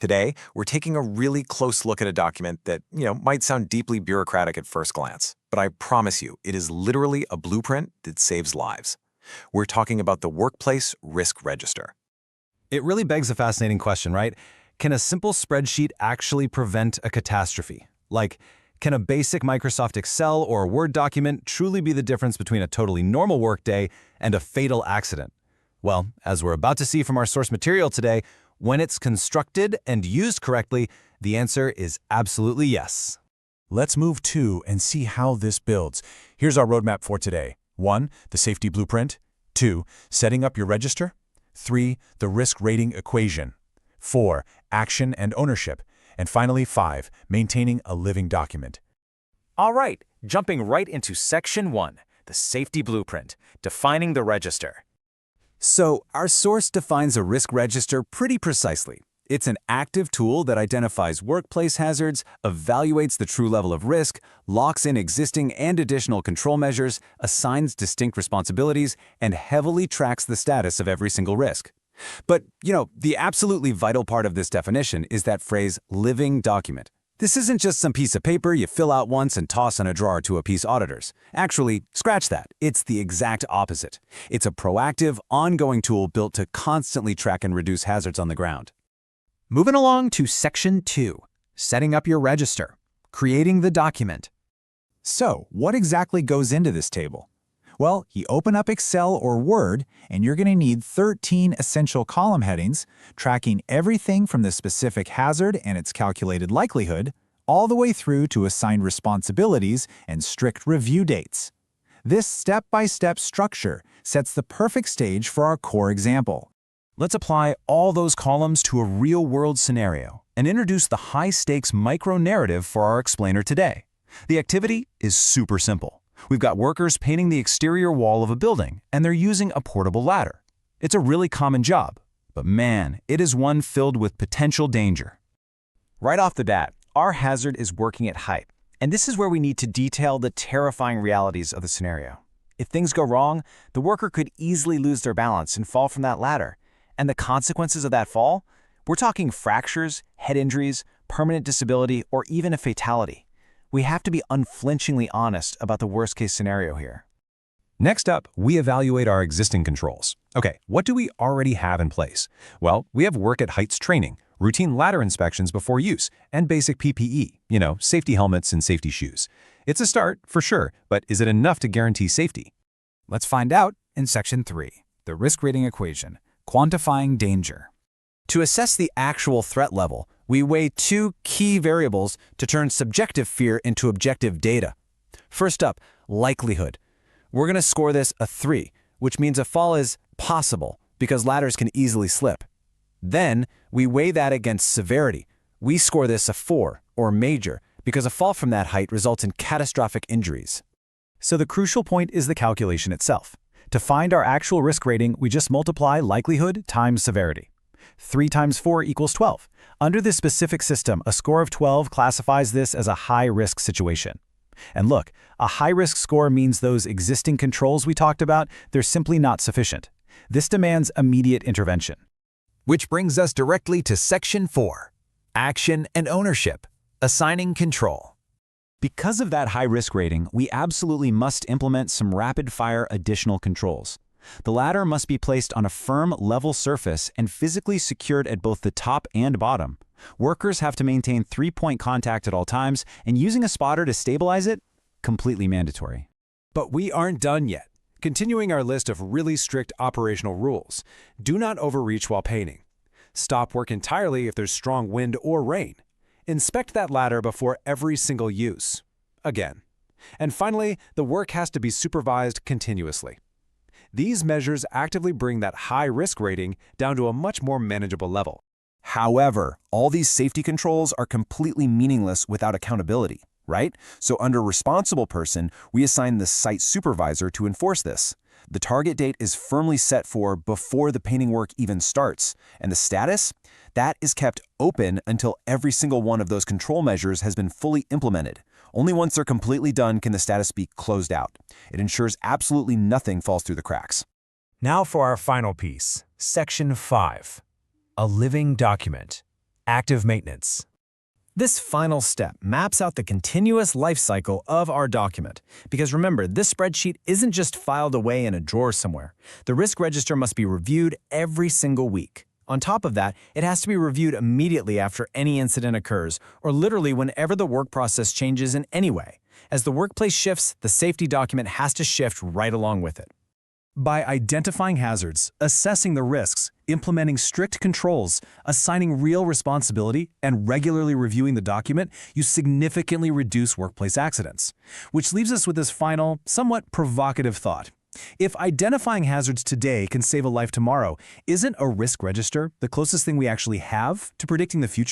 Today, we're taking a really close look at a document that, might sound deeply bureaucratic at first glance, but I promise you, it is literally a blueprint that saves lives. We're talking about the Workplace Risk Register. It really begs a fascinating question, right? Can a simple spreadsheet actually prevent a catastrophe? Like, can a basic Microsoft Excel or Word document truly be the difference between a totally normal workday and a fatal accident? Well, as we're about to see from our source material today, when it's constructed and used correctly, the answer is absolutely yes. Let's move to and see how this builds. Here's our roadmap for today. 1. The safety blueprint. 2. Setting up your register. 3. The risk rating equation. 4. Action and ownership. And finally, 5. Maintaining a living document. All right, jumping right into Section 1, the safety blueprint, defining the register. So, our source defines a risk register pretty precisely. It's an active tool that identifies workplace hazards, evaluates the true level of risk, locks in existing and additional control measures, assigns distinct responsibilities, and heavily tracks the status of every single risk. But, the absolutely vital part of this definition is that phrase, living document. This isn't just some piece of paper you fill out once and toss in a drawer to appease auditors. Actually, scratch that. It's the exact opposite. It's a proactive, ongoing tool built to constantly track and reduce hazards on the ground. Moving along to Section 2, setting up your register, creating the document. So, what exactly goes into this table? Well, you open up Excel or Word, and you're going to need 13 essential column headings, tracking everything from the specific hazard and its calculated likelihood, all the way through to assigned responsibilities and strict review dates. This step-by-step structure sets the perfect stage for our core example. Let's apply all those columns to a real-world scenario and introduce the high-stakes micro-narrative for our explainer today. The activity is super simple. We've got workers painting the exterior wall of a building, and they're using a portable ladder. It's a really common job, but man, it is one filled with potential danger. Right off the bat, our hazard is working at height, and this is where we need to detail the terrifying realities of the scenario. If things go wrong, the worker could easily lose their balance and fall from that ladder. And the consequences of that fall? We're talking fractures, head injuries, permanent disability, or even a fatality. We have to be unflinchingly honest about the worst-case scenario here. Next up, we evaluate our existing controls. Okay, what do we already have in place? Well, we have work at heights training, routine ladder inspections before use, and basic PPE, safety helmets and safety shoes. It's a start, for sure, but is it enough to guarantee safety? Let's find out in Section 3, the risk rating equation, quantifying danger. To assess the actual threat level, we weigh two key variables to turn subjective fear into objective data. First up, likelihood. We're going to score this a 3, which means a fall is possible because ladders can easily slip. Then, we weigh that against severity. We score this a 4, or major, because a fall from that height results in catastrophic injuries. So the crucial point is the calculation itself. To find our actual risk rating, we just multiply likelihood times severity. 3 times 4 equals 12. Under this specific system, a score of 12 classifies this as a high-risk situation. And look, a high-risk score means those existing controls we talked about, they're simply not sufficient. This demands immediate intervention. Which brings us directly to Section 4, action and ownership, assigning control. Because of that high risk rating, we absolutely must implement some rapid-fire additional controls. The ladder must be placed on a firm, level surface and physically secured at both the top and bottom. Workers have to maintain 3-point contact at all times, and using a spotter to stabilize it, completely mandatory. But we aren't done yet. Continuing our list of really strict operational rules. Do not overreach while painting. Stop work entirely if there's strong wind or rain. Inspect that ladder before every single use. Again. And finally, the work has to be supervised continuously. These measures actively bring that high risk rating down to a much more manageable level. However, all these safety controls are completely meaningless without accountability, right? So under responsible person, we assign the site supervisor to enforce this. The target date is firmly set for before the painting work even starts, and the status? That is kept open until every single one of those control measures has been fully implemented. Only once they're completely done can the status be closed out. It ensures absolutely nothing falls through the cracks. Now for our final piece, Section 5, a living document, Active maintenance. This final step maps out the continuous life cycle of our document. Because remember, this spreadsheet isn't just filed away in a drawer somewhere. The risk register must be reviewed every single week. On top of that, it has to be reviewed immediately after any incident occurs, or literally whenever the work process changes in any way. As the workplace shifts, the safety document has to shift right along with it. By identifying hazards, assessing the risks, implementing strict controls, assigning real responsibility, and regularly reviewing the document, you significantly reduce workplace accidents. Which leaves us with this final, somewhat provocative thought. If identifying hazards today can save a life tomorrow, isn't a risk register the closest thing we actually have to predicting the future?